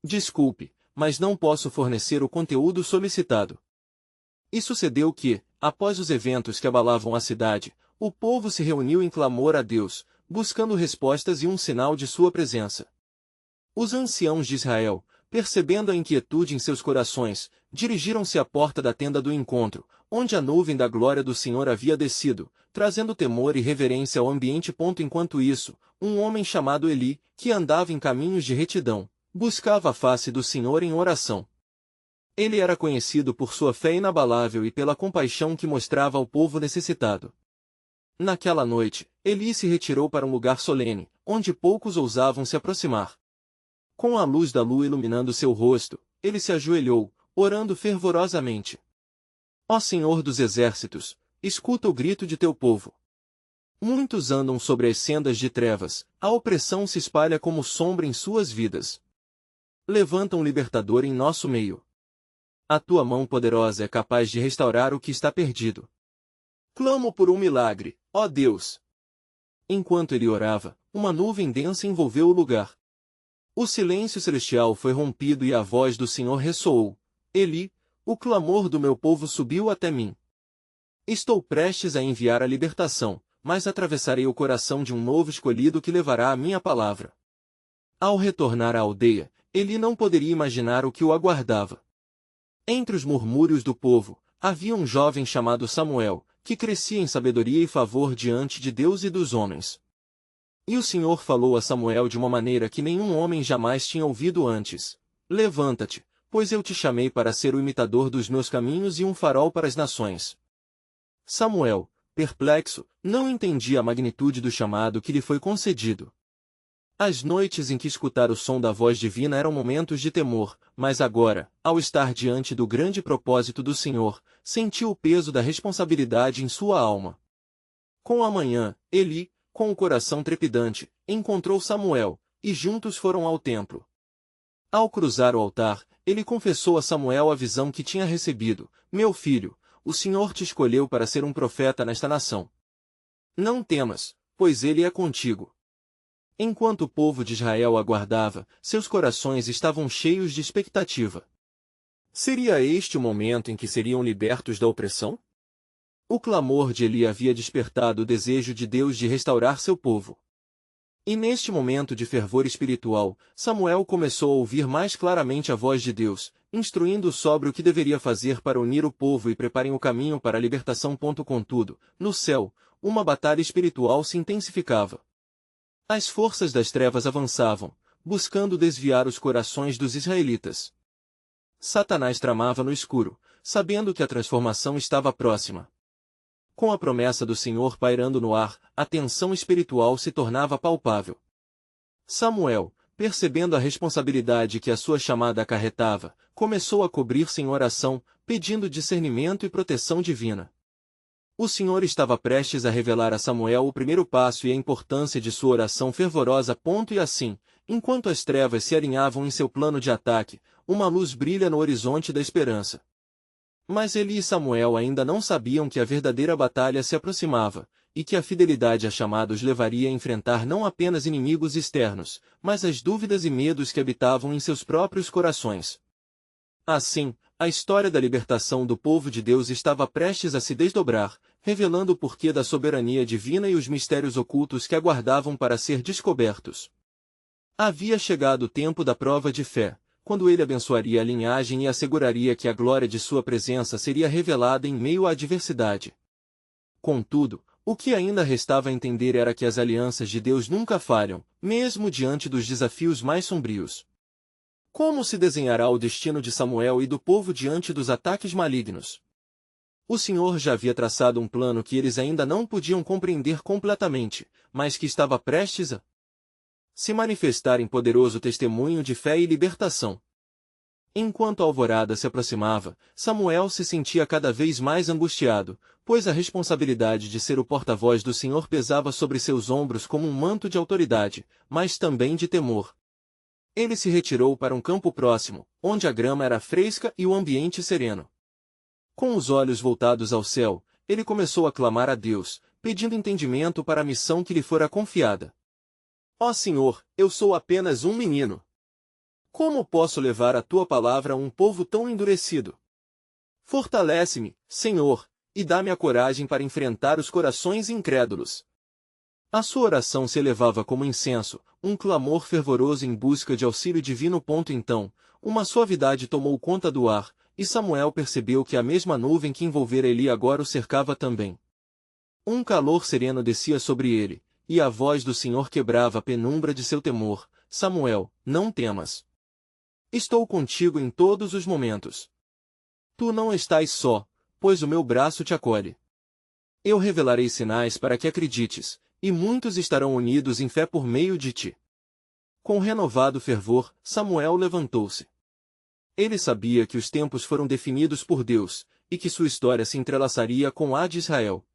Desculpe, mas não posso fornecer o conteúdo solicitado. E sucedeu que, após os eventos que abalavam a cidade, o povo se reuniu em clamor a Deus, buscando respostas e um sinal de sua presença. Os anciãos de Israel, percebendo a inquietude em seus corações, dirigiram-se à porta da tenda do encontro, onde a nuvem da glória do Senhor havia descido, trazendo temor e reverência ao ambiente. Enquanto isso, um homem chamado Eli, que andava em caminhos de retidão, buscava a face do Senhor em oração. Ele era conhecido por sua fé inabalável e pela compaixão que mostrava ao povo necessitado. Naquela noite, Eli se retirou para um lugar solene, onde poucos ousavam se aproximar. Com a luz da lua iluminando seu rosto, ele se ajoelhou, orando fervorosamente. Ó Senhor dos exércitos, escuta o grito de teu povo. Muitos andam sobre as sendas de trevas, a opressão se espalha como sombra em suas vidas. Levanta um libertador em nosso meio. A tua mão poderosa é capaz de restaurar o que está perdido. Clamo por um milagre, ó Deus. Enquanto ele orava, uma nuvem densa envolveu o lugar. O silêncio celestial foi rompido e a voz do Senhor ressoou. Eli, o clamor do meu povo subiu até mim. Estou prestes a enviar a libertação, mas atravessarei o coração de um novo escolhido que levará a minha palavra. Ao retornar à aldeia, Eli não poderia imaginar o que o aguardava. Entre os murmúrios do povo, havia um jovem chamado Samuel, que crescia em sabedoria e favor diante de Deus e dos homens. E o Senhor falou a Samuel de uma maneira que nenhum homem jamais tinha ouvido antes. Levanta-te, pois eu te chamei para ser o imitador dos meus caminhos e um farol para as nações. Samuel, perplexo, não entendia a magnitude do chamado que lhe foi concedido. As noites em que escutar o som da voz divina eram momentos de temor, mas agora, ao estar diante do grande propósito do Senhor, sentiu o peso da responsabilidade em sua alma. Com a manhã, Eli, com o coração trepidante, encontrou Samuel, e juntos foram ao templo. Ao cruzar o altar, ele confessou a Samuel a visão que tinha recebido. Meu filho, o Senhor te escolheu para ser um profeta nesta nação. Não temas, pois ele é contigo. Enquanto o povo de Israel aguardava, seus corações estavam cheios de expectativa. Seria este o momento em que seriam libertos da opressão? O clamor de Eli havia despertado o desejo de Deus de restaurar seu povo. E neste momento de fervor espiritual, Samuel começou a ouvir mais claramente a voz de Deus, instruindo-o sobre o que deveria fazer para unir o povo e preparem o caminho para a libertação. Contudo, no céu, uma batalha espiritual se intensificava. As forças das trevas avançavam, buscando desviar os corações dos israelitas. Satanás tramava no escuro, sabendo que a transformação estava próxima. Com a promessa do Senhor pairando no ar, a tensão espiritual se tornava palpável. Samuel, percebendo a responsabilidade que a sua chamada acarretava, começou a cobrir-se em oração, pedindo discernimento e proteção divina. O Senhor estava prestes a revelar a Samuel o primeiro passo e a importância de sua oração fervorosa. E assim, enquanto as trevas se alinhavam em seu plano de ataque, uma luz brilha no horizonte da esperança. Mas Eli e Samuel ainda não sabiam que a verdadeira batalha se aproximava, e que a fidelidade a chamado os levaria a enfrentar não apenas inimigos externos, mas as dúvidas e medos que habitavam em seus próprios corações. Assim, a história da libertação do povo de Deus estava prestes a se desdobrar, revelando o porquê da soberania divina e os mistérios ocultos que aguardavam para ser descobertos. Havia chegado o tempo da prova de fé, quando ele abençoaria a linhagem e asseguraria que a glória de sua presença seria revelada em meio à adversidade. Contudo, o que ainda restava entender era que as alianças de Deus nunca falham, mesmo diante dos desafios mais sombrios. Como se desenhará o destino de Samuel e do povo diante dos ataques malignos? O Senhor já havia traçado um plano que eles ainda não podiam compreender completamente, mas que estava prestes a se manifestar em poderoso testemunho de fé e libertação. Enquanto a alvorada se aproximava, Samuel se sentia cada vez mais angustiado, pois a responsabilidade de ser o porta-voz do Senhor pesava sobre seus ombros como um manto de autoridade, mas também de temor. Ele se retirou para um campo próximo, onde a grama era fresca e o ambiente sereno. Com os olhos voltados ao céu, ele começou a clamar a Deus, pedindo entendimento para a missão que lhe fora confiada. Ó Senhor, eu sou apenas um menino. Como posso levar a tua palavra a um povo tão endurecido? Fortalece-me, Senhor, e dá-me a coragem para enfrentar os corações incrédulos. A sua oração se elevava como incenso, um clamor fervoroso em busca de auxílio divino. Então, uma suavidade tomou conta do ar, e Samuel percebeu que a mesma nuvem que envolvera Eli agora o cercava também. Um calor sereno descia sobre ele, e a voz do Senhor quebrava a penumbra de seu temor. Samuel, não temas. Estou contigo em todos os momentos. Tu não estás só, pois o meu braço te acolhe. Eu revelarei sinais para que acredites, e muitos estarão unidos em fé por meio de ti. Com renovado fervor, Samuel levantou-se. Ele sabia que os tempos foram definidos por Deus, e que sua história se entrelaçaria com a de Israel.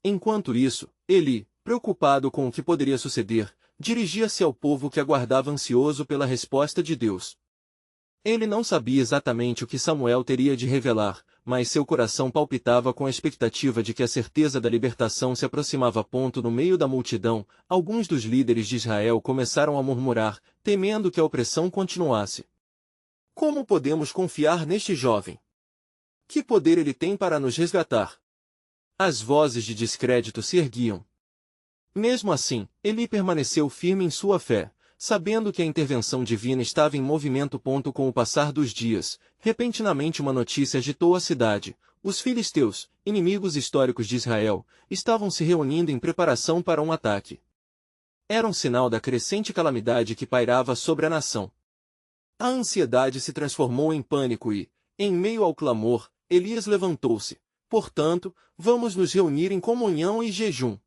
Enquanto isso, Eli, preocupado com o que poderia suceder, dirigia-se ao povo que aguardava ansioso pela resposta de Deus. Ele não sabia exatamente o que Samuel teria de revelar, mas seu coração palpitava com a expectativa de que a certeza da libertação se aproximava. No meio da multidão, alguns dos líderes de Israel começaram a murmurar, temendo que a opressão continuasse. Como podemos confiar neste jovem? Que poder ele tem para nos resgatar? As vozes de descrédito se erguiam. Mesmo assim, Eli permaneceu firme em sua fé, sabendo que a intervenção divina estava em movimento. Com o passar dos dias, repentinamente uma notícia agitou a cidade. Os filisteus, inimigos históricos de Israel, estavam se reunindo em preparação para um ataque. Era um sinal da crescente calamidade que pairava sobre a nação. A ansiedade se transformou em pânico e, em meio ao clamor, Elias levantou-se. Portanto, vamos nos reunir em comunhão e jejum.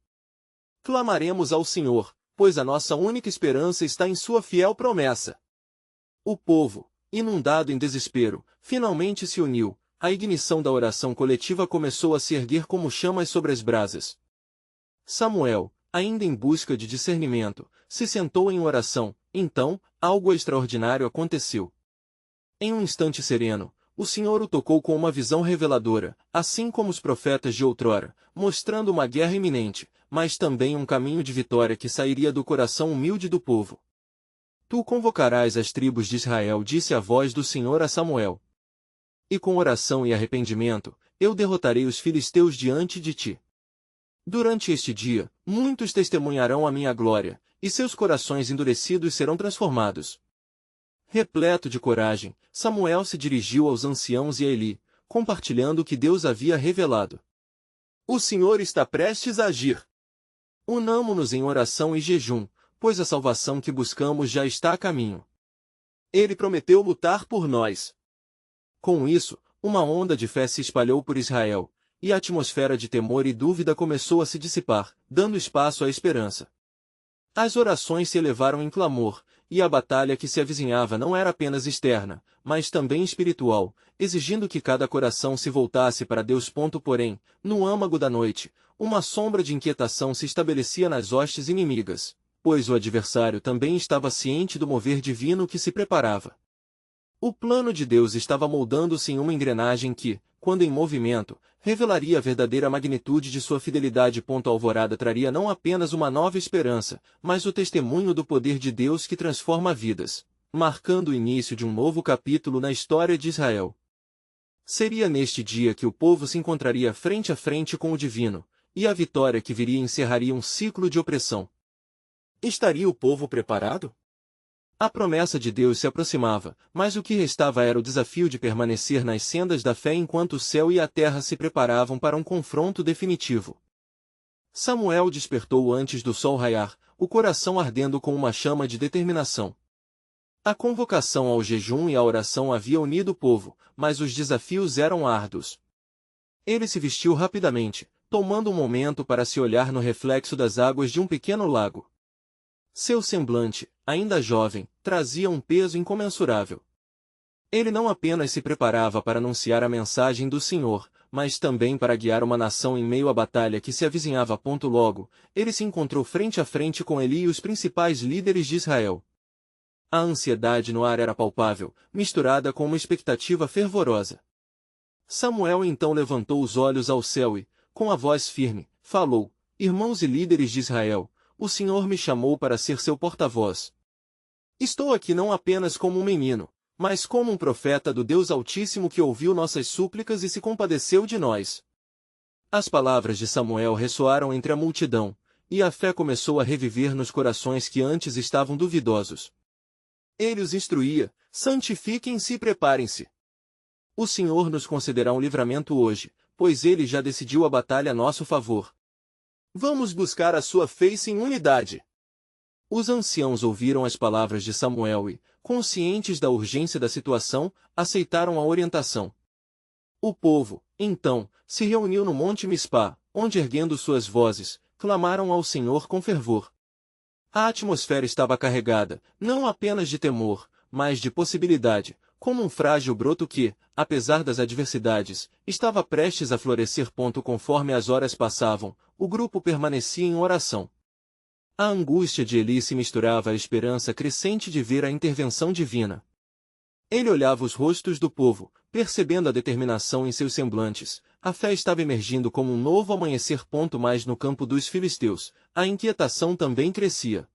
Clamaremos ao Senhor, pois a nossa única esperança está em sua fiel promessa. O povo, inundado em desespero, finalmente se uniu. A ignição da oração coletiva começou a se erguer como chamas sobre as brasas. Samuel, ainda em busca de discernimento, se sentou em oração. Então, algo extraordinário aconteceu. Em um instante sereno, o Senhor o tocou com uma visão reveladora, assim como os profetas de outrora, mostrando uma guerra iminente, mas também um caminho de vitória que sairia do coração humilde do povo. Tu convocarás as tribos de Israel, disse a voz do Senhor a Samuel. E com oração e arrependimento, eu derrotarei os filisteus diante de ti. Durante este dia, muitos testemunharão a minha glória, e seus corações endurecidos serão transformados. Repleto de coragem, Samuel se dirigiu aos anciãos e a Eli, compartilhando o que Deus havia revelado. O Senhor está prestes a agir. Unamo-nos em oração e jejum, pois a salvação que buscamos já está a caminho. Ele prometeu lutar por nós. Com isso, uma onda de fé se espalhou por Israel, e a atmosfera de temor e dúvida começou a se dissipar, dando espaço à esperança. As orações se elevaram em clamor, e a batalha que se avizinhava não era apenas externa, mas também espiritual, exigindo que cada coração se voltasse para Deus. Porém, no âmago da noite, uma sombra de inquietação se estabelecia nas hostes inimigas, pois o adversário também estava ciente do mover divino que se preparava. O plano de Deus estava moldando-se em uma engrenagem que, quando em movimento, revelaria a verdadeira magnitude de sua fidelidade. A alvorada traria não apenas uma nova esperança, mas o testemunho do poder de Deus que transforma vidas, marcando o início de um novo capítulo na história de Israel. Seria neste dia que o povo se encontraria frente a frente com o divino, e a vitória que viria encerraria um ciclo de opressão. Estaria o povo preparado? A promessa de Deus se aproximava, mas o que restava era o desafio de permanecer nas sendas da fé enquanto o céu e a terra se preparavam para um confronto definitivo. Samuel despertou antes do sol raiar, o coração ardendo com uma chama de determinação. A convocação ao jejum e à oração havia unido o povo, mas os desafios eram árduos. Ele se vestiu rapidamente, tomando um momento para se olhar no reflexo das águas de um pequeno lago. Seu semblante, ainda jovem, trazia um peso incomensurável. Ele não apenas se preparava para anunciar a mensagem do Senhor, mas também para guiar uma nação em meio à batalha que se avizinhava. Logo, ele se encontrou frente a frente com Eli e os principais líderes de Israel. A ansiedade no ar era palpável, misturada com uma expectativa fervorosa. Samuel então levantou os olhos ao céu e, com a voz firme, falou: Irmãos e líderes de Israel, o Senhor me chamou para ser seu porta-voz. Estou aqui não apenas como um menino, mas como um profeta do Deus Altíssimo que ouviu nossas súplicas e se compadeceu de nós. As palavras de Samuel ressoaram entre a multidão, e a fé começou a reviver nos corações que antes estavam duvidosos. Ele os instruía: santifiquem-se e preparem-se. O Senhor nos concederá um livramento hoje, pois ele já decidiu a batalha a nosso favor. Vamos buscar a sua face em unidade. Os anciãos ouviram as palavras de Samuel e, conscientes da urgência da situação, aceitaram a orientação. O povo, então, se reuniu no Monte Mispá, onde, erguendo suas vozes, clamaram ao Senhor com fervor. A atmosfera estava carregada, não apenas de temor, mas de possibilidade, como um frágil broto que, apesar das adversidades, estava prestes a florescer. Conforme as horas passavam, o grupo permanecia em oração. A angústia de Eli se misturava à esperança crescente de ver a intervenção divina. Ele olhava os rostos do povo, percebendo a determinação em seus semblantes. A fé estava emergindo como um novo amanhecer. Mas no campo dos filisteus, a inquietação também crescia.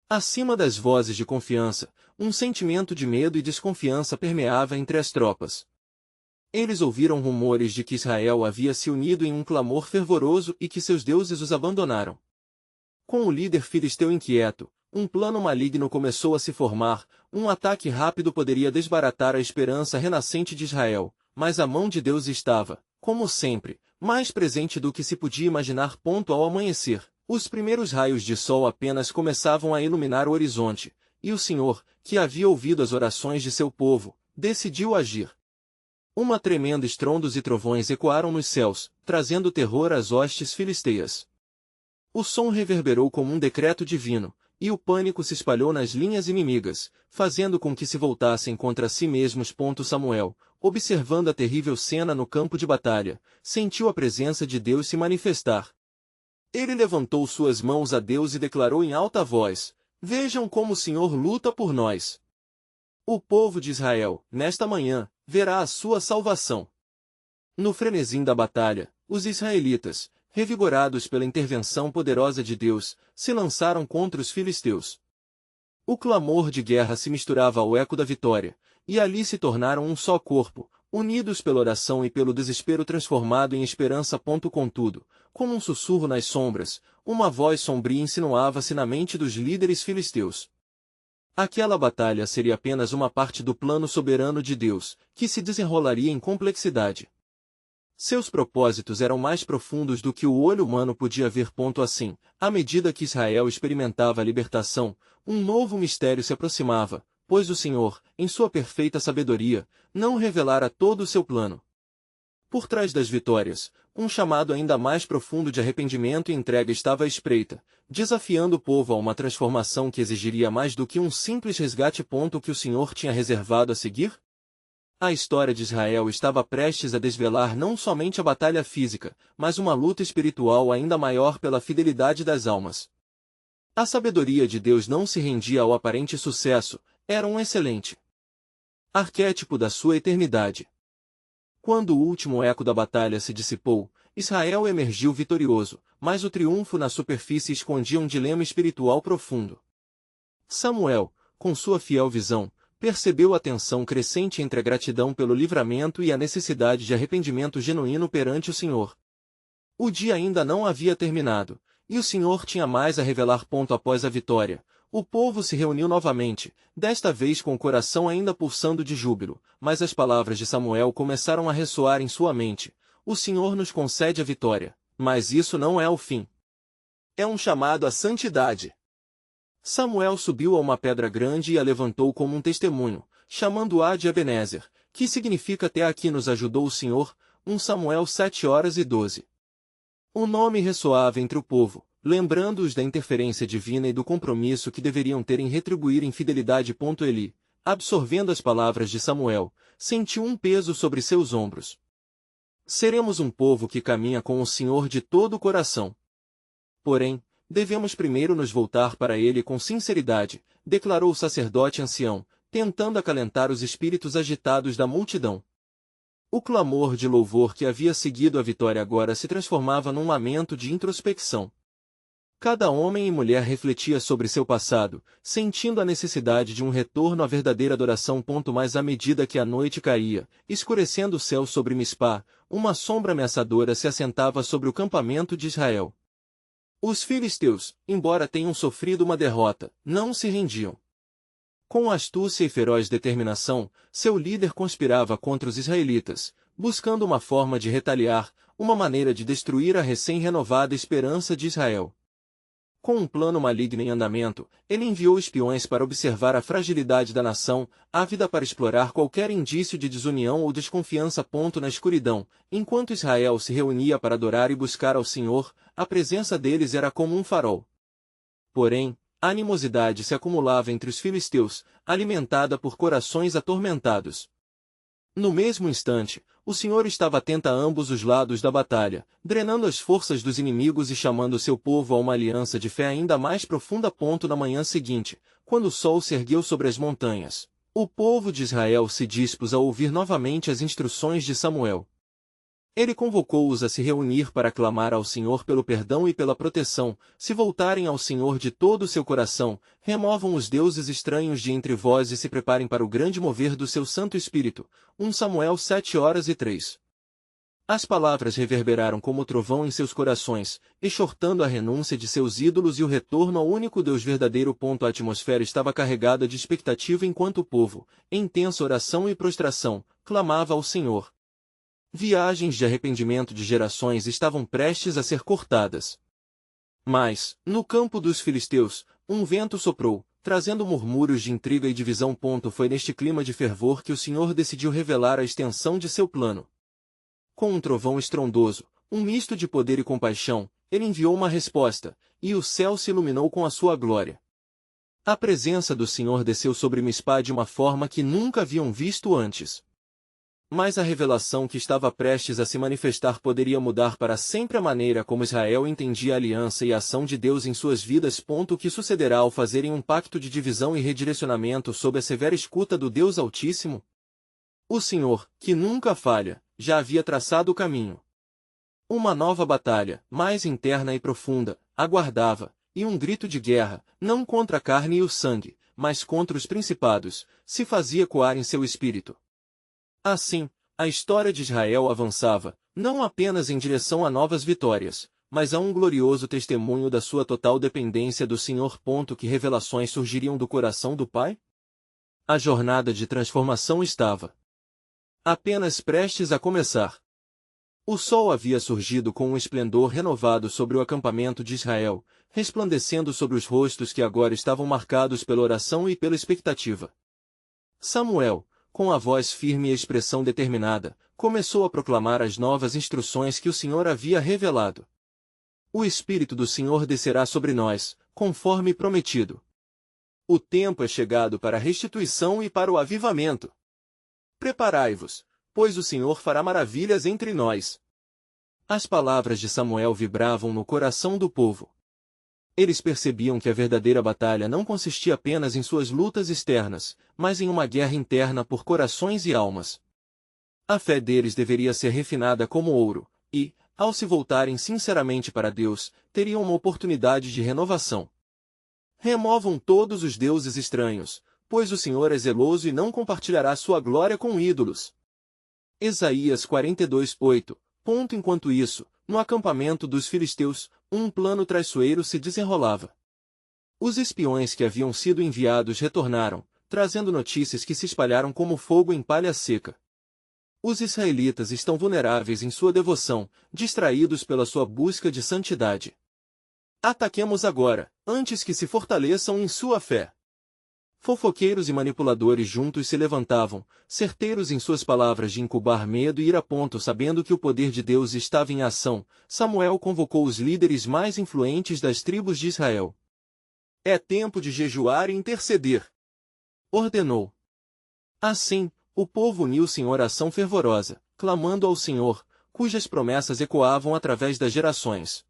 Acima das vozes de confiança, um sentimento de medo e desconfiança permeava entre as tropas. Eles ouviram rumores de que Israel havia se unido em um clamor fervoroso e que seus deuses os abandonaram. Com o líder filisteu inquieto, um plano maligno começou a se formar. Um ataque rápido poderia desbaratar a esperança renascente de Israel, mas a mão de Deus estava, como sempre, mais presente do que se podia imaginar. Ao amanhecer, os primeiros raios de sol apenas começavam a iluminar o horizonte, e o Senhor, que havia ouvido as orações de seu povo, decidiu agir. Uma tremenda estrondos e trovões ecoaram nos céus, trazendo terror às hostes filisteias. O som reverberou como um decreto divino, e o pânico se espalhou nas linhas inimigas, fazendo com que se voltassem contra si mesmos. Samuel, observando a terrível cena no campo de batalha, sentiu a presença de Deus se manifestar. Ele levantou suas mãos a Deus e declarou em alta voz: vejam como o Senhor luta por nós. O povo de Israel, nesta manhã, verá a sua salvação. No frenesim da batalha, os israelitas, revigorados pela intervenção poderosa de Deus, se lançaram contra os filisteus. O clamor de guerra se misturava ao eco da vitória, e ali se tornaram um só corpo, unidos pela oração e pelo desespero transformado em esperança. Contudo, como um sussurro nas sombras, uma voz sombria insinuava-se na mente dos líderes filisteus. Aquela batalha seria apenas uma parte do plano soberano de Deus, que se desenrolaria em complexidade. Seus propósitos eram mais profundos do que o olho humano podia ver. Assim, à medida que Israel experimentava a libertação, um novo mistério se aproximava, pois o Senhor, em sua perfeita sabedoria, não revelara todo o seu plano. Por trás das vitórias, um chamado ainda mais profundo de arrependimento e entrega estava à espreita, desafiando o povo a uma transformação que exigiria mais do que um simples resgate. O que o Senhor tinha reservado a seguir? A história de Israel estava prestes a desvelar não somente a batalha física, mas uma luta espiritual ainda maior pela fidelidade das almas. A sabedoria de Deus não se rendia ao aparente sucesso, era um excelente arquétipo da sua eternidade. Quando o último eco da batalha se dissipou, Israel emergiu vitorioso, mas o triunfo na superfície escondia um dilema espiritual profundo. Samuel, com sua fiel visão, percebeu a tensão crescente entre a gratidão pelo livramento e a necessidade de arrependimento genuíno perante o Senhor. O dia ainda não havia terminado, e o Senhor tinha mais a revelar. Após a vitória, o povo se reuniu novamente, desta vez com o coração ainda pulsando de júbilo, mas as palavras de Samuel começaram a ressoar em sua mente: o Senhor nos concede a vitória, mas isso não é o fim. É um chamado à santidade. Samuel subiu a uma pedra grande e a levantou como um testemunho, chamando-a de Ebenezer, que significa até aqui nos ajudou o Senhor. 1 Samuel 7:12. O nome ressoava entre o povo, lembrando-os da interferência divina e do compromisso que deveriam ter em retribuir em fidelidade. Eli, absorvendo as palavras de Samuel, sentiu um peso sobre seus ombros. Seremos um povo que caminha com o Senhor de todo o coração. Porém, devemos primeiro nos voltar para ele com sinceridade, declarou o sacerdote ancião, tentando acalentar os espíritos agitados da multidão. O clamor de louvor que havia seguido a vitória agora se transformava num lamento de introspecção. Cada homem e mulher refletia sobre seu passado, sentindo a necessidade de um retorno à verdadeira adoração. Mas à medida que a noite caía, escurecendo o céu sobre Mispá, uma sombra ameaçadora se assentava sobre o campamento de Israel. Os filisteus, embora tenham sofrido uma derrota, não se rendiam. Com astúcia e feroz determinação, seu líder conspirava contra os israelitas, buscando uma forma de retaliar, uma maneira de destruir a recém-renovada esperança de Israel. Com um plano maligno em andamento, ele enviou espiões para observar a fragilidade da nação, ávida para explorar qualquer indício de desunião ou desconfiança. Na escuridão, enquanto Israel se reunia para adorar e buscar ao Senhor, a presença deles era como um farol. Porém, a animosidade se acumulava entre os filisteus, alimentada por corações atormentados. No mesmo instante, o Senhor estava atento a ambos os lados da batalha, drenando as forças dos inimigos e chamando seu povo a uma aliança de fé ainda mais profunda. Na manhã seguinte, quando o sol se ergueu sobre as montanhas, o povo de Israel se dispôs a ouvir novamente as instruções de Samuel. Ele convocou-os a se reunir para clamar ao Senhor pelo perdão e pela proteção. Se voltarem ao Senhor de todo o seu coração, removam os deuses estranhos de entre vós e se preparem para o grande mover do seu Santo Espírito. 1 Samuel 7:3. As palavras reverberaram como trovão em seus corações, exortando a renúncia de seus ídolos e o retorno ao único Deus verdadeiro. A atmosfera estava carregada de expectativa enquanto o povo, em intensa oração e prostração, clamava ao Senhor. Viagens de arrependimento de gerações estavam prestes a ser cortadas. Mas, no campo dos filisteus, um vento soprou, trazendo murmúrios de intriga e divisão. Foi neste clima de fervor que o Senhor decidiu revelar a extensão de seu plano. Com um trovão estrondoso, um misto de poder e compaixão, ele enviou uma resposta, e o céu se iluminou com a sua glória. A presença do Senhor desceu sobre Mispá de uma forma que nunca haviam visto antes. Mas a revelação que estava prestes a se manifestar poderia mudar para sempre a maneira como Israel entendia a aliança e a ação de Deus em suas vidas. O que sucederá ao fazerem um pacto de divisão e redirecionamento sob a severa escuta do Deus Altíssimo? O Senhor, que nunca falha, já havia traçado o caminho. Uma nova batalha, mais interna e profunda, aguardava, e um grito de guerra, não contra a carne e o sangue, mas contra os principados, se fazia ecoar em seu espírito. Assim, a história de Israel avançava, não apenas em direção a novas vitórias, mas a um glorioso testemunho da sua total dependência do Senhor. Que revelações surgiriam do coração do Pai? A jornada de transformação estava apenas prestes a começar. O sol havia surgido com um esplendor renovado sobre o acampamento de Israel, resplandecendo sobre os rostos que agora estavam marcados pela oração e pela expectativa. Samuel, com a voz firme e a expressão determinada, começou a proclamar as novas instruções que o Senhor havia revelado. O Espírito do Senhor descerá sobre nós, conforme prometido. O tempo é chegado para a restituição e para o avivamento. Preparai-vos, pois o Senhor fará maravilhas entre nós. As palavras de Samuel vibravam no coração do povo. Eles percebiam que a verdadeira batalha não consistia apenas em suas lutas externas, mas em uma guerra interna por corações e almas. A fé deles deveria ser refinada como ouro, e, ao se voltarem sinceramente para Deus, teriam uma oportunidade de renovação. Removam todos os deuses estranhos, pois o Senhor é zeloso e não compartilhará sua glória com ídolos. Isaías 42:8. Enquanto isso, no acampamento dos filisteus, um plano traiçoeiro se desenrolava. Os espiões que haviam sido enviados retornaram, trazendo notícias que se espalharam como fogo em palha seca. Os israelitas estão vulneráveis em sua devoção, distraídos pela sua busca de santidade. Ataquemos agora, antes que se fortaleçam em sua fé. Fofoqueiros e manipuladores juntos se levantavam, certeiros em suas palavras de incubar medo e ira. Sabendo que o poder de Deus estava em ação, Samuel convocou os líderes mais influentes das tribos de Israel. É tempo de jejuar e interceder, ordenou. Assim, o povo uniu-se em oração fervorosa, clamando ao Senhor, cujas promessas ecoavam através das gerações.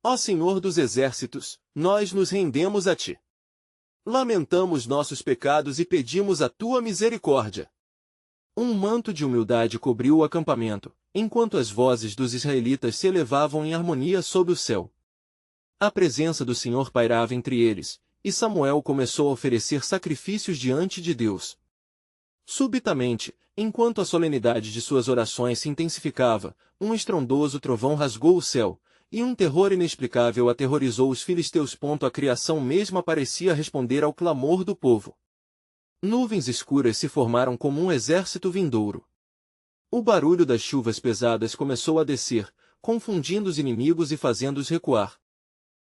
Ó Senhor dos exércitos, nós nos rendemos a Ti. Lamentamos nossos pecados e pedimos a Tua misericórdia. Um manto de humildade cobriu o acampamento, enquanto as vozes dos israelitas se elevavam em harmonia sob o céu. A presença do Senhor pairava entre eles, e Samuel começou a oferecer sacrifícios diante de Deus. Subitamente, enquanto a solenidade de suas orações se intensificava, um estrondoso trovão rasgou o céu, e um terror inexplicável aterrorizou os filisteus. A criação mesma parecia responder ao clamor do povo. Nuvens escuras se formaram como um exército vindouro. O barulho das chuvas pesadas começou a descer, confundindo os inimigos e fazendo-os recuar.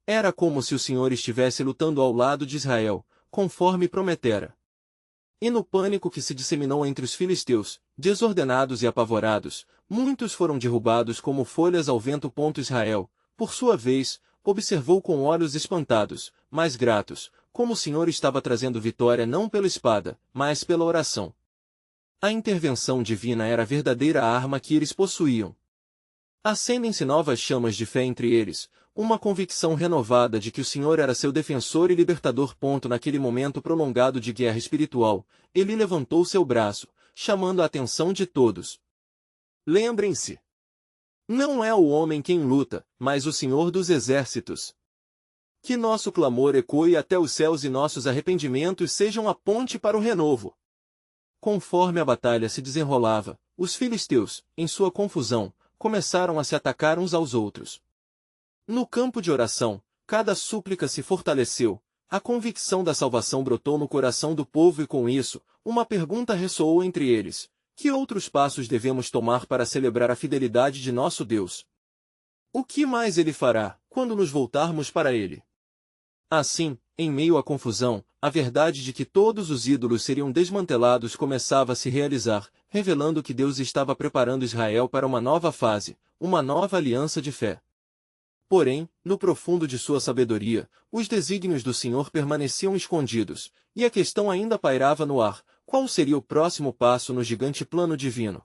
Era como se o Senhor estivesse lutando ao lado de Israel, conforme prometera. E no pânico que se disseminou entre os filisteus, desordenados e apavorados, muitos foram derrubados como folhas ao vento. Israel, por sua vez, observou com olhos espantados, mas gratos, como o Senhor estava trazendo vitória não pela espada, mas pela oração. A intervenção divina era a verdadeira arma que eles possuíam. Acendem-se novas chamas de fé entre eles, uma convicção renovada de que o Senhor era seu defensor e libertador. Naquele momento prolongado de guerra espiritual, ele levantou seu braço, chamando a atenção de todos. Lembrem-se! Não é o homem quem luta, mas o Senhor dos exércitos. Que nosso clamor ecoe até os céus e nossos arrependimentos sejam a ponte para o renovo. Conforme a batalha se desenrolava, os filisteus, em sua confusão, começaram a se atacar uns aos outros. No campo de oração, cada súplica se fortaleceu, a convicção da salvação brotou no coração do povo e com isso, uma pergunta ressoou entre eles: que outros passos devemos tomar para celebrar a fidelidade de nosso Deus? O que mais ele fará, quando nos voltarmos para ele? Assim, em meio à confusão, a verdade de que todos os ídolos seriam desmantelados começava a se realizar, revelando que Deus estava preparando Israel para uma nova fase, uma nova aliança de fé. Porém, no profundo de sua sabedoria, os desígnios do Senhor permaneciam escondidos, e a questão ainda pairava no ar: qual seria o próximo passo no gigante plano divino?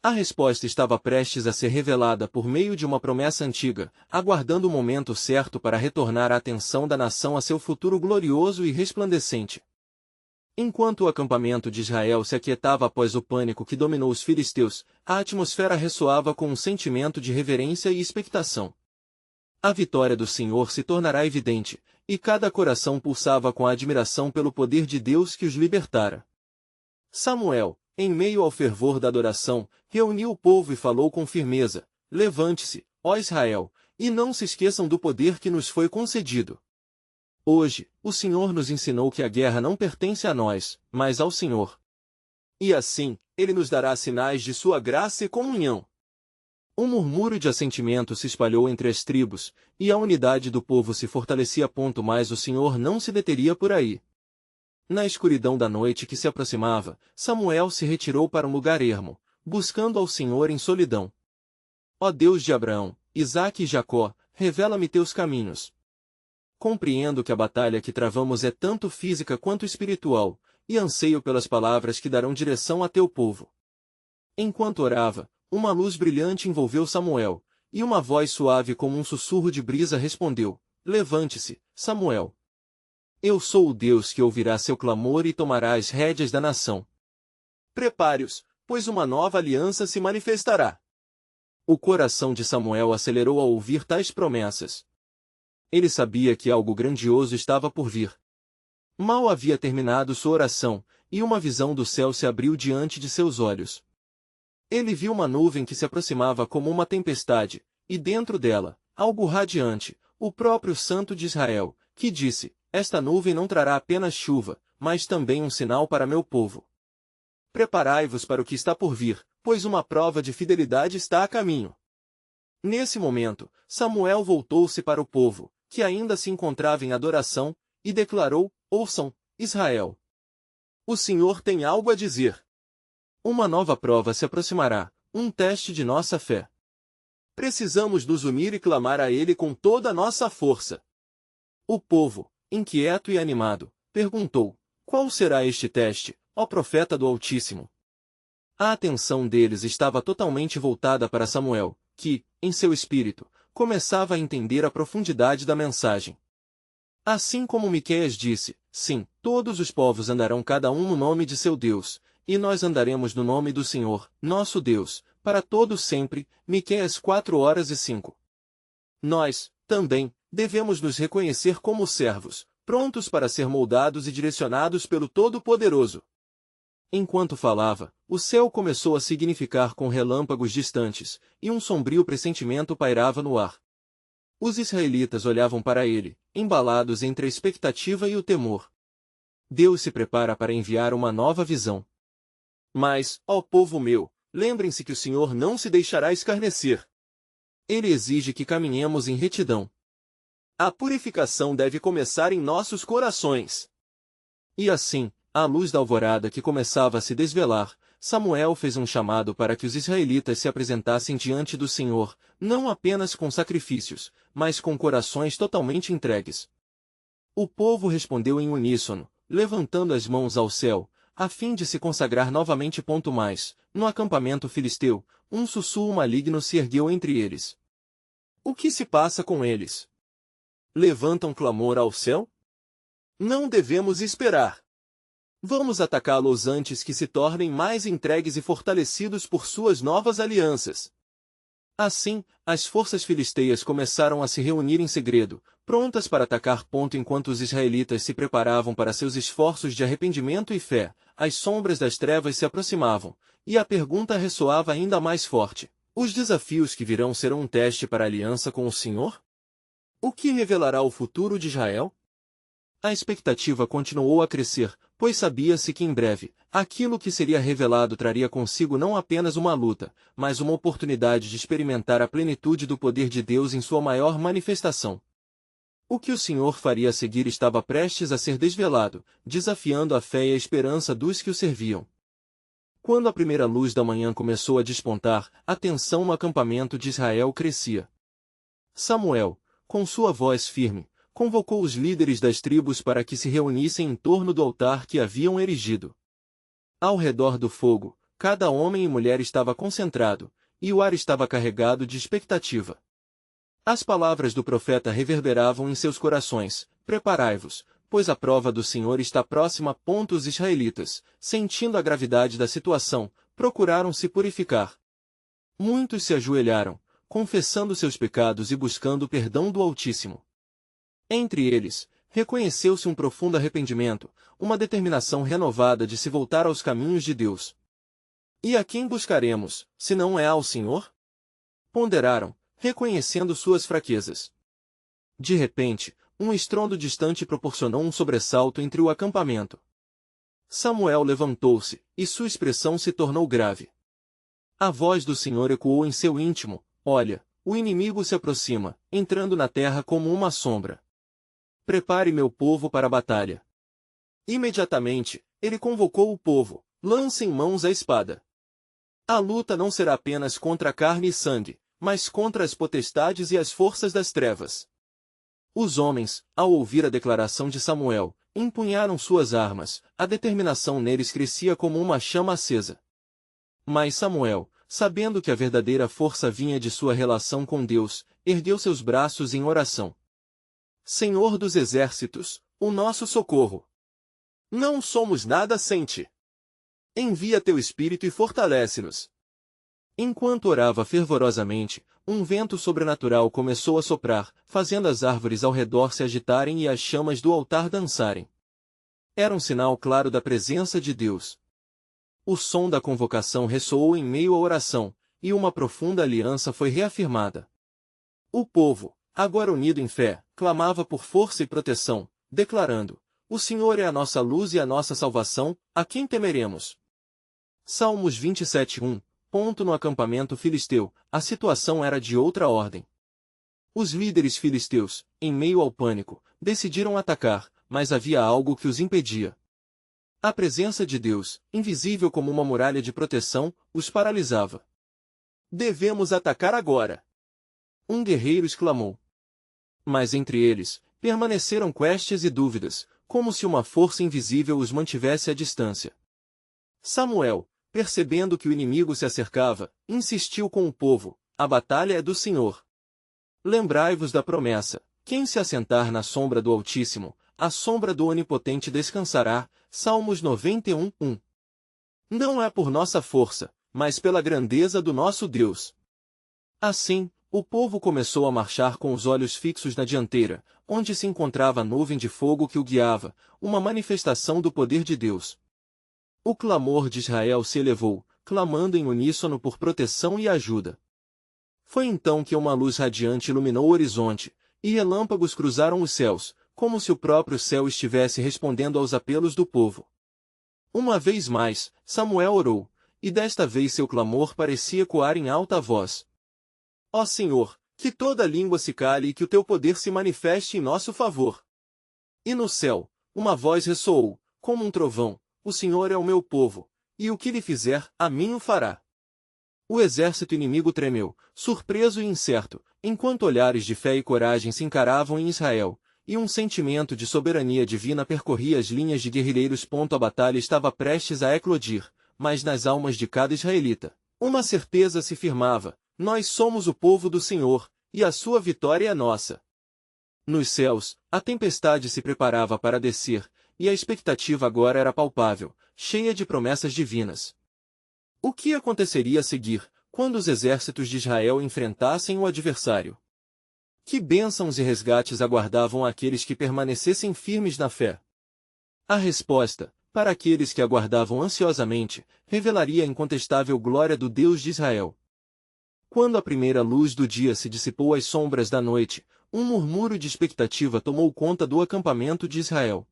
A resposta estava prestes a ser revelada por meio de uma promessa antiga, aguardando o momento certo para retornar a atenção da nação a seu futuro glorioso e resplandecente. Enquanto o acampamento de Israel se aquietava após o pânico que dominou os filisteus, a atmosfera ressoava com um sentimento de reverência e expectação. A vitória do Senhor se tornará evidente, e cada coração pulsava com a admiração pelo poder de Deus que os libertara. Samuel, em meio ao fervor da adoração, reuniu o povo e falou com firmeza: levante-se, ó Israel, e não se esqueçam do poder que nos foi concedido. Hoje, o Senhor nos ensinou que a guerra não pertence a nós, mas ao Senhor. E assim, Ele nos dará sinais de sua graça e comunhão. Um murmúrio de assentimento se espalhou entre as tribos, e a unidade do povo se fortalecia. Mas o Senhor não se deteria por aí. Na escuridão da noite que se aproximava, Samuel se retirou para um lugar ermo, buscando ao Senhor em solidão. Ó Deus de Abraão, Isaque e Jacó, revela-me teus caminhos. Compreendo que a batalha que travamos é tanto física quanto espiritual, e anseio pelas palavras que darão direção a teu povo. Enquanto orava, uma luz brilhante envolveu Samuel, e uma voz suave como um sussurro de brisa respondeu: levante-se, Samuel. Eu sou o Deus que ouvirá seu clamor e tomará as rédeas da nação. Prepare-os, pois uma nova aliança se manifestará. O coração de Samuel acelerou ao ouvir tais promessas. Ele sabia que algo grandioso estava por vir. Mal havia terminado sua oração, e uma visão do céu se abriu diante de seus olhos. Ele viu uma nuvem que se aproximava como uma tempestade, e dentro dela, algo radiante, o próprio Santo de Israel, que disse: esta nuvem não trará apenas chuva, mas também um sinal para meu povo. Preparai-vos para o que está por vir, pois uma prova de fidelidade está a caminho. Nesse momento, Samuel voltou-se para o povo, que ainda se encontrava em adoração, e declarou: ouçam, Israel. O Senhor tem algo a dizer. Uma nova prova se aproximará, um teste de nossa fé. Precisamos nos unir e clamar a Ele com toda a nossa força. O povo, inquieto e animado, perguntou: qual será este teste, ó profeta do Altíssimo? A atenção deles estava totalmente voltada para Samuel, que, em seu espírito, começava a entender a profundidade da mensagem. Assim como Miqueias disse: sim, todos os povos andarão cada um no nome de seu Deus, e nós andaremos no nome do Senhor, nosso Deus, para todo sempre. Miqueias 4:5. Nós, também, devemos nos reconhecer como servos, prontos para ser moldados e direcionados pelo Todo-Poderoso. Enquanto falava, o céu começou a significar com relâmpagos distantes, e um sombrio pressentimento pairava no ar. Os israelitas olhavam para ele, embalados entre a expectativa e o temor. Deus se prepara para enviar uma nova visão. Mas, ó povo meu, lembrem-se que o Senhor não se deixará escarnecer. Ele exige que caminhemos em retidão. A purificação deve começar em nossos corações. E assim, à luz da alvorada que começava a se desvelar, Samuel fez um chamado para que os israelitas se apresentassem diante do Senhor, não apenas com sacrifícios, mas com corações totalmente entregues. O povo respondeu em uníssono, levantando as mãos ao céu, a fim de se consagrar novamente. Mais, no acampamento filisteu, um sussurro maligno se ergueu entre eles. O que se passa com eles? Levantam clamor ao céu? Não devemos esperar. Vamos atacá-los antes que se tornem mais entregues e fortalecidos por suas novas alianças. Assim, as forças filisteias começaram a se reunir em segredo, prontas para atacar. Enquanto os israelitas se preparavam para seus esforços de arrependimento e fé, as sombras das trevas se aproximavam, e a pergunta ressoava ainda mais forte: os desafios que virão serão um teste para a aliança com o Senhor? O que revelará o futuro de Israel? A expectativa continuou a crescer, pois sabia-se que em breve, aquilo que seria revelado traria consigo não apenas uma luta, mas uma oportunidade de experimentar a plenitude do poder de Deus em sua maior manifestação. O que o Senhor faria a seguir estava prestes a ser desvelado, desafiando a fé e a esperança dos que o serviam. Quando a primeira luz da manhã começou a despontar, a tensão no acampamento de Israel crescia. Samuel, com sua voz firme, convocou os líderes das tribos para que se reunissem em torno do altar que haviam erigido. Ao redor do fogo, cada homem e mulher estava concentrado, e o ar estava carregado de expectativa. As palavras do profeta reverberavam em seus corações: preparai-vos, pois a prova do Senhor está próxima. Os israelitas, sentindo a gravidade da situação, procuraram se purificar. Muitos se ajoelharam, confessando seus pecados e buscando o perdão do Altíssimo. Entre eles, reconheceu-se um profundo arrependimento, uma determinação renovada de se voltar aos caminhos de Deus. E a quem buscaremos, se não é ao Senhor? Ponderaram, reconhecendo suas fraquezas. De repente, um estrondo distante proporcionou um sobressalto entre o acampamento. Samuel levantou-se, e sua expressão se tornou grave. A voz do Senhor ecoou em seu íntimo: olha, o inimigo se aproxima, entrando na terra como uma sombra. Prepare meu povo para a batalha. Imediatamente, ele convocou o povo: lancem mãos à espada. A luta não será apenas contra carne e sangue, mas contra as potestades e as forças das trevas. Os homens, ao ouvir a declaração de Samuel, empunharam suas armas, a determinação neles crescia como uma chama acesa. Mas Samuel, sabendo que a verdadeira força vinha de sua relação com Deus, ergueu seus braços em oração. Senhor dos exércitos, o nosso socorro. Não somos nada sem ti. Envia teu Espírito e fortalece-nos. Enquanto orava fervorosamente, um vento sobrenatural começou a soprar, fazendo as árvores ao redor se agitarem e as chamas do altar dançarem. Era um sinal claro da presença de Deus. O som da convocação ressoou em meio à oração, e uma profunda aliança foi reafirmada. O povo, agora unido em fé, clamava por força e proteção, declarando: o Senhor é a nossa luz e a nossa salvação, a quem temeremos? Salmos 27:1. No acampamento filisteu, a situação era de outra ordem. Os líderes filisteus, em meio ao pânico, decidiram atacar, mas havia algo que os impedia. A presença de Deus, invisível como uma muralha de proteção, os paralisava. Devemos atacar agora! Um guerreiro exclamou. Mas entre eles, permaneceram questions e dúvidas, como se uma força invisível os mantivesse à distância. Samuel, percebendo que o inimigo se acercava, insistiu com o povo: a batalha é do Senhor. Lembrai-vos da promessa: quem se assentar na sombra do Altíssimo, a sombra do Onipotente descansará. Salmos 91:1. Não é por nossa força, mas pela grandeza do nosso Deus. Assim, O povo começou a marchar com os olhos fixos na dianteira, onde se encontrava a nuvem de fogo que o guiava, uma manifestação do poder de Deus. O clamor de Israel se elevou, clamando em uníssono por proteção e ajuda. Foi então que uma luz radiante iluminou o horizonte, e relâmpagos cruzaram os céus, como se o próprio céu estivesse respondendo aos apelos do povo. Uma vez mais, Samuel orou, e desta vez seu clamor parecia ecoar em alta voz. Ó Senhor, que toda língua se cale e que o teu poder se manifeste em nosso favor. E no céu, uma voz ressoou, como um trovão, o Senhor é o meu povo, e o que lhe fizer, a mim o fará. O exército inimigo tremeu, surpreso e incerto, enquanto olhares de fé e coragem se encaravam em Israel, e um sentimento de soberania divina percorria as linhas de guerrilheiros. A batalha estava prestes a eclodir, mas nas almas de cada israelita, uma certeza se firmava: nós somos o povo do Senhor, e a sua vitória é nossa. Nos céus, a tempestade se preparava para descer, e a expectativa agora era palpável, cheia de promessas divinas. O que aconteceria a seguir, quando os exércitos de Israel enfrentassem o adversário? Que bênçãos e resgates aguardavam aqueles que permanecessem firmes na fé? A resposta, para aqueles que aguardavam ansiosamente, revelaria a incontestável glória do Deus de Israel. Quando a primeira luz do dia se dissipou às sombras da noite, um murmúrio de expectativa tomou conta do acampamento de Israel.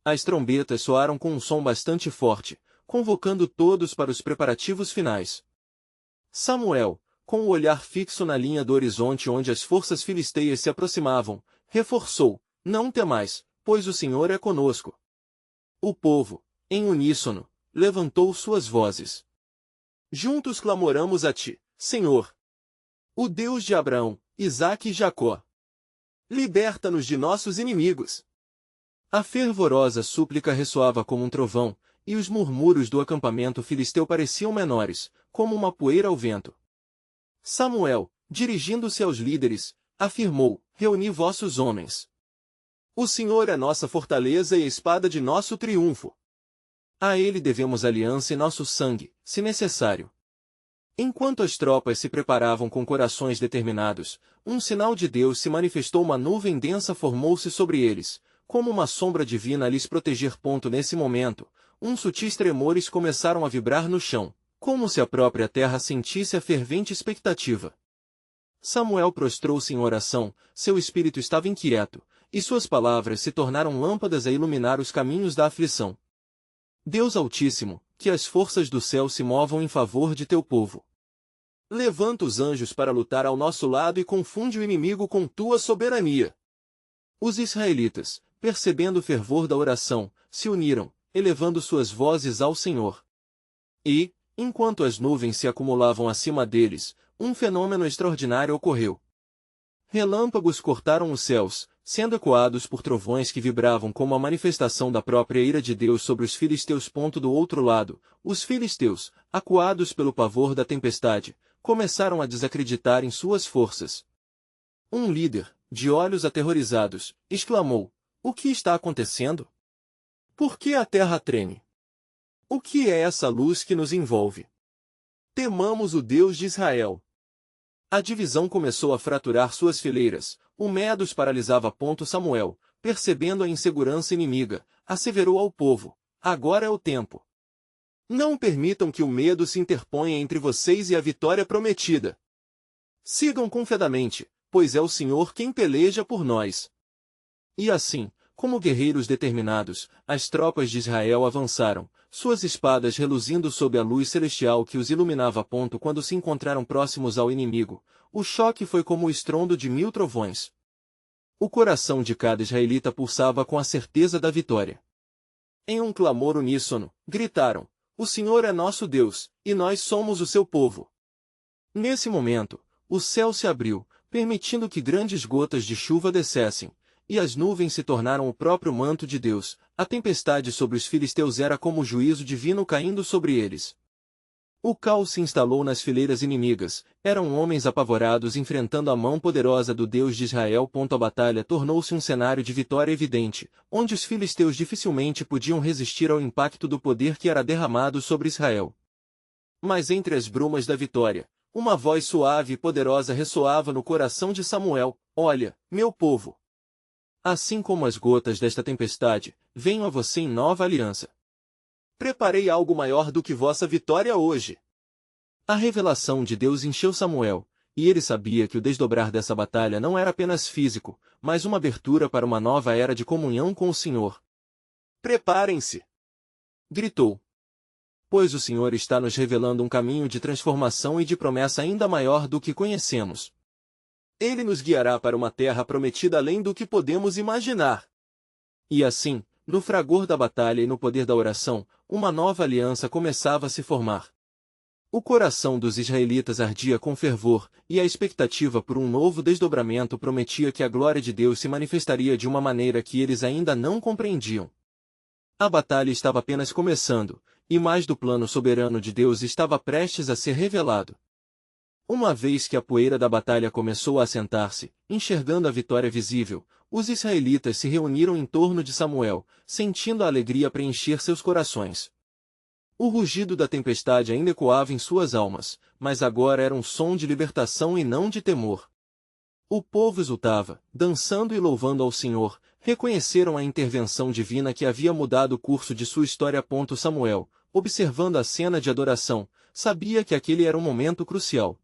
As trombetas soaram com um som bastante forte, convocando todos para os preparativos finais. Samuel, com o olhar fixo na linha do horizonte onde as forças filisteias se aproximavam, reforçou: não temais, pois o Senhor é conosco. O povo, em uníssono, levantou suas vozes. Juntos clamoramos a ti, Senhor, o Deus de Abraão, Isaque e Jacó. Liberta-nos de nossos inimigos. A fervorosa súplica ressoava como um trovão, e os murmúrios do acampamento filisteu pareciam menores, como uma poeira ao vento. Samuel, dirigindo-se aos líderes, afirmou: reuni vossos homens. O Senhor é nossa fortaleza e a espada de nosso triunfo. A ele devemos aliança e nosso sangue, se necessário. Enquanto as tropas se preparavam com corações determinados, um sinal de Deus se manifestou. Uma nuvem densa formou-se sobre eles, como uma sombra divina a lhes proteger. Nesse momento, uns sutis tremores começaram a vibrar no chão, como se a própria terra sentisse a fervente expectativa. Samuel prostrou-se em oração, seu espírito estava inquieto, e suas palavras se tornaram lâmpadas a iluminar os caminhos da aflição. Deus Altíssimo, que as forças do céu se movam em favor de teu povo. Levanta os anjos para lutar ao nosso lado e confunde o inimigo com tua soberania. Os israelitas, percebendo o fervor da oração, se uniram, elevando suas vozes ao Senhor. E, enquanto as nuvens se acumulavam acima deles, um fenômeno extraordinário ocorreu. Relâmpagos cortaram os céus, sendo ecoados por trovões que vibravam como a manifestação da própria ira de Deus sobre os filisteus. Do outro lado, os filisteus, acuados pelo pavor da tempestade, começaram a desacreditar em suas forças. Um líder, de olhos aterrorizados, exclamou: o que está acontecendo? Por que a terra treme? O que é essa luz que nos envolve? Temamos o Deus de Israel. A divisão começou a fraturar suas fileiras, o medo os paralisava. Samuel, percebendo a insegurança inimiga, asseverou ao povo: agora é o tempo. Não permitam que o medo se interponha entre vocês e a vitória prometida. Sigam confiadamente, pois é o Senhor quem peleja por nós. E assim, como guerreiros determinados, as tropas de Israel avançaram, suas espadas reluzindo sob a luz celestial que os iluminava. Quando se encontraram próximos ao inimigo, o choque foi como o estrondo de 1000 trovões. O coração de cada israelita pulsava com a certeza da vitória. Em um clamor uníssono, gritaram: o Senhor é nosso Deus, e nós somos o seu povo. Nesse momento, o céu se abriu, permitindo que grandes gotas de chuva descessem, e as nuvens se tornaram o próprio manto de Deus. A tempestade sobre os filisteus era como o juízo divino caindo sobre eles. O caos se instalou nas fileiras inimigas, eram homens apavorados enfrentando a mão poderosa do Deus de Israel. A batalha tornou-se um cenário de vitória evidente, onde os filisteus dificilmente podiam resistir ao impacto do poder que era derramado sobre Israel. Mas entre as brumas da vitória, uma voz suave e poderosa ressoava no coração de Samuel: Olha, meu povo! Assim como as gotas desta tempestade, venho a você em nova aliança. Preparei algo maior do que vossa vitória hoje. A revelação de Deus encheu Samuel, e ele sabia que o desdobrar dessa batalha não era apenas físico, mas uma abertura para uma nova era de comunhão com o Senhor. Preparem-se! Gritou. Pois o Senhor está nos revelando um caminho de transformação e de promessa ainda maior do que conhecemos. Ele nos guiará para uma terra prometida além do que podemos imaginar. E assim, no fragor da batalha e no poder da oração, uma nova aliança começava a se formar. O coração dos israelitas ardia com fervor, e a expectativa por um novo desdobramento prometia que a glória de Deus se manifestaria de uma maneira que eles ainda não compreendiam. A batalha estava apenas começando, e mais do plano soberano de Deus estava prestes a ser revelado. Uma vez que a poeira da batalha começou a assentar-se, enxergando a vitória visível, os israelitas se reuniram em torno de Samuel, sentindo a alegria preencher seus corações. O rugido da tempestade ainda ecoava em suas almas, mas agora era um som de libertação e não de temor. O povo exultava, dançando e louvando ao Senhor, reconheceram a intervenção divina que havia mudado o curso de sua história. Samuel, observando a cena de adoração, sabia que aquele era um momento crucial.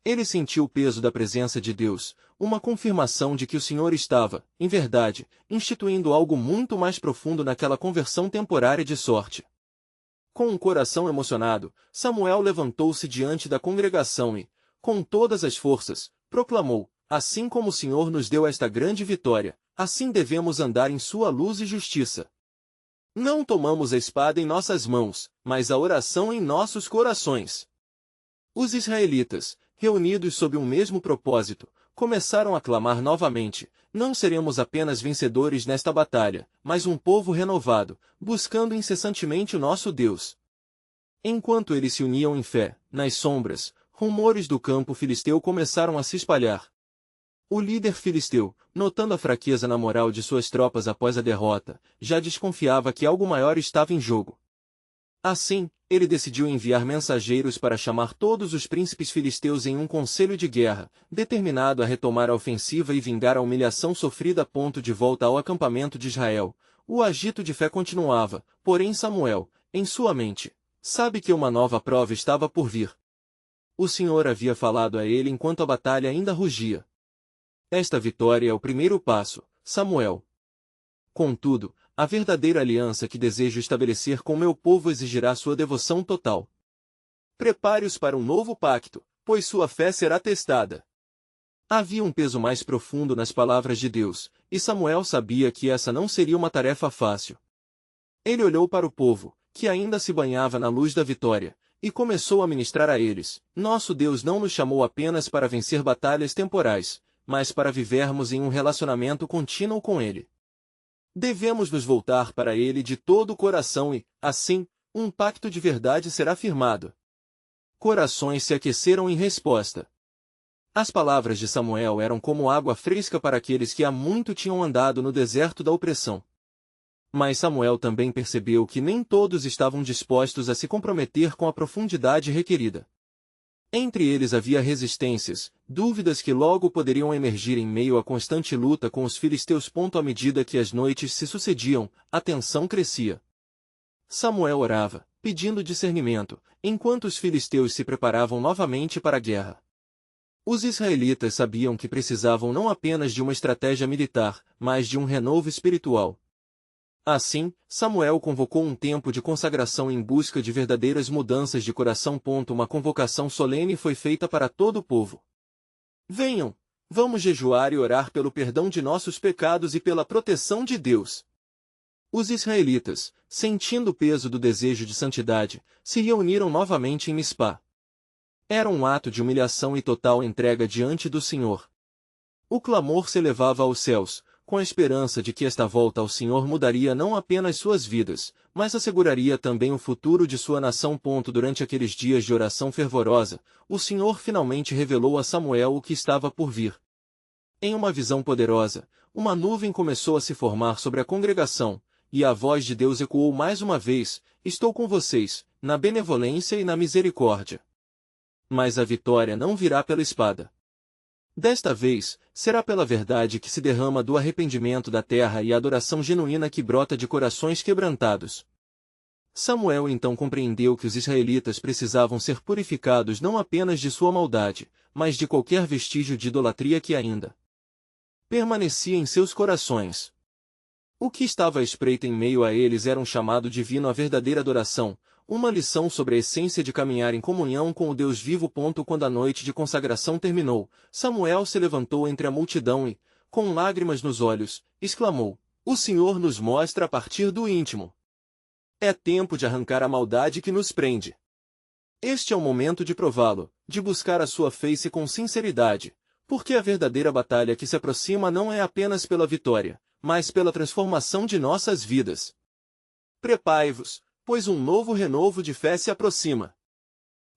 Ele sentiu o peso da presença de Deus, uma confirmação de que o Senhor estava, em verdade, instituindo algo muito mais profundo naquela conversão temporária de sorte. Com um coração emocionado, Samuel levantou-se diante da congregação e, com todas as forças, proclamou: Assim como o Senhor nos deu esta grande vitória, assim devemos andar em sua luz e justiça. Não tomamos a espada em nossas mãos, mas a oração em nossos corações. Os israelitas, reunidos sob um mesmo propósito, começaram a clamar novamente: Não seremos apenas vencedores nesta batalha, mas um povo renovado, buscando incessantemente o nosso Deus. Enquanto eles se uniam em fé, nas sombras, rumores do campo filisteu começaram a se espalhar. O líder filisteu, notando a fraqueza na moral de suas tropas após a derrota, já desconfiava que algo maior estava em jogo. Assim, ele decidiu enviar mensageiros para chamar todos os príncipes filisteus em um conselho de guerra, determinado a retomar a ofensiva e vingar a humilhação sofrida. De volta ao acampamento de Israel, o agito de fé continuava, porém Samuel, em sua mente, sabe que uma nova prova estava por vir. O Senhor havia falado a ele enquanto a batalha ainda rugia. Esta vitória é o primeiro passo, Samuel. Contudo, a verdadeira aliança que desejo estabelecer com meu povo exigirá sua devoção total. Prepare-os para um novo pacto, pois sua fé será testada. Havia um peso mais profundo nas palavras de Deus, e Samuel sabia que essa não seria uma tarefa fácil. Ele olhou para o povo, que ainda se banhava na luz da vitória, e começou a ministrar a eles: Nosso Deus não nos chamou apenas para vencer batalhas temporais, mas para vivermos em um relacionamento contínuo com Ele. Devemos nos voltar para Ele de todo o coração e, assim, um pacto de verdade será firmado. Corações se aqueceram em resposta. As palavras de Samuel eram como água fresca para aqueles que há muito tinham andado no deserto da opressão. Mas Samuel também percebeu que nem todos estavam dispostos a se comprometer com a profundidade requerida. Entre eles havia resistências, dúvidas que logo poderiam emergir em meio à constante luta com os filisteus. À medida que as noites se sucediam, a tensão crescia. Samuel orava, pedindo discernimento, enquanto os filisteus se preparavam novamente para a guerra. Os israelitas sabiam que precisavam não apenas de uma estratégia militar, mas de um renovo espiritual. Assim, Samuel convocou um tempo de consagração em busca de verdadeiras mudanças de coração. Uma convocação solene foi feita para todo o povo. Venham, vamos jejuar e orar pelo perdão de nossos pecados e pela proteção de Deus. Os israelitas, sentindo o peso do desejo de santidade, se reuniram novamente em Mispá. Era um ato de humilhação e total entrega diante do Senhor. O clamor se elevava aos céus, com a esperança de que esta volta ao Senhor mudaria não apenas suas vidas, mas asseguraria também o futuro de sua nação. Durante aqueles dias de oração fervorosa, o Senhor finalmente revelou a Samuel o que estava por vir. Em uma visão poderosa, uma nuvem começou a se formar sobre a congregação, e a voz de Deus ecoou mais uma vez: Estou com vocês, na benevolência e na misericórdia. Mas a vitória não virá pela espada. Desta vez, será pela verdade que se derrama do arrependimento da terra e a adoração genuína que brota de corações quebrantados. Samuel então compreendeu que os israelitas precisavam ser purificados não apenas de sua maldade, mas de qualquer vestígio de idolatria que ainda permanecia em seus corações. O que estava à espreita em meio a eles era um chamado divino à verdadeira adoração, uma lição sobre a essência de caminhar em comunhão com o Deus vivo. Quando a noite de consagração terminou, Samuel se levantou entre a multidão e, com lágrimas nos olhos, exclamou: "O Senhor nos mostra a partir do íntimo. É tempo de arrancar a maldade que nos prende. Este é o momento de prová-lo, de buscar a sua face com sinceridade, porque a verdadeira batalha que se aproxima não é apenas pela vitória, mas pela transformação de nossas vidas. Preparai-vos, pois um novo renovo de fé se aproxima."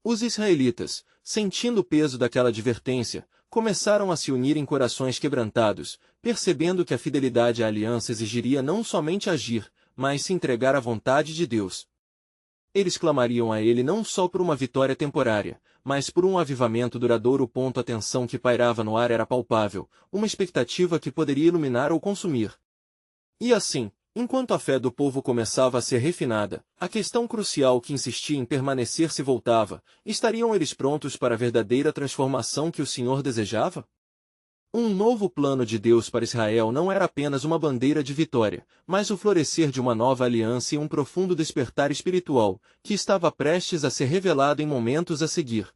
Os israelitas, sentindo o peso daquela advertência, começaram a se unir em corações quebrantados, percebendo que a fidelidade à aliança exigiria não somente agir, mas se entregar à vontade de Deus. Eles clamariam a Ele não só por uma vitória temporária, mas por um avivamento duradouro. A tensão que pairava no ar era palpável, uma expectativa que poderia iluminar ou consumir. E assim, enquanto a fé do povo começava a ser refinada, a questão crucial que insistia em permanecer se voltava: estariam eles prontos para a verdadeira transformação que o Senhor desejava? Um novo plano de Deus para Israel não era apenas uma bandeira de vitória, mas o florescer de uma nova aliança e um profundo despertar espiritual, que estava prestes a ser revelado em momentos a seguir.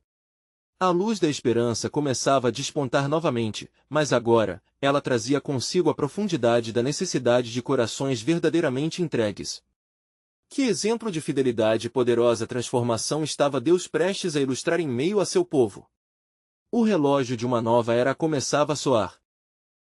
A luz da esperança começava a despontar novamente, mas agora, ela trazia consigo a profundidade da necessidade de corações verdadeiramente entregues. Que exemplo de fidelidade e poderosa transformação estava Deus prestes a ilustrar em meio a seu povo! O relógio de uma nova era começava a soar,